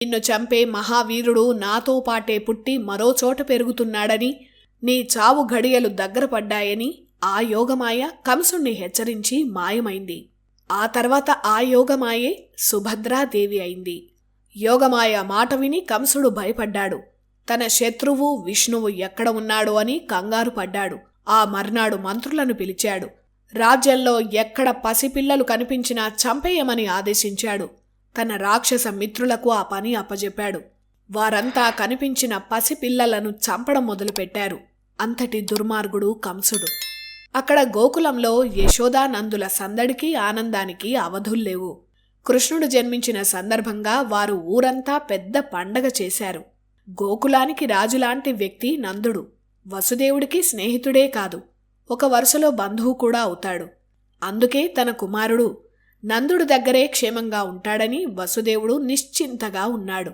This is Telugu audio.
నిన్ను చంపే మహావీరుడు నాతో పాటే పుట్టి మరో చోట పెరుగుతున్నాడని, నీ చావు ఘడియలు దగ్గర పడ్డాయని ఆ యోగమాయ కంసుణ్ణి హెచ్చరించి మాయమైంది. ఆ తర్వాత ఆ యోగమాయే సుభద్రాదేవి అయింది. యోగమాయ మాట విని కంసుడు భయపడ్డాడు. తన శత్రువు విష్ణువు ఎక్కడ ఉన్నాడు అని కంగారు పడ్డాడు. ఆ మర్నాడు మంత్రులను పిలిచాడు. రాజ్యంలో ఎక్కడ పసిపిల్లలు కనిపించినా చంపేయమని ఆదేశించాడు. తన రాక్షస మిత్రులకు ఆ పని అప్పజెప్పాడు. వారంతా కనిపించిన పసిపిల్లలను చంపడం మొదలుపెట్టారు. అంతటి దుర్మార్గుడు కంసుడు. అక్కడ గోకులంలో యశోదానందుల సందడికి ఆనందానికి అవధుల్లేవు. కృష్ణుడు జన్మించిన సందర్భంగా వారు ఊరంతా పెద్ద పండగ చేశారు. గోకులానికి రాజులాంటి వ్యక్తి నందుడు. వసుదేవుడికి స్నేహితుడే కాదు, ఒక వరుసలో బంధువు కూడా అవుతాడు. అందుకే తన కుమారుడు నందుడు దగ్గరే క్షేమంగా ఉంటాడని వసుదేవుడు నిశ్చింతగా ఉన్నాడు.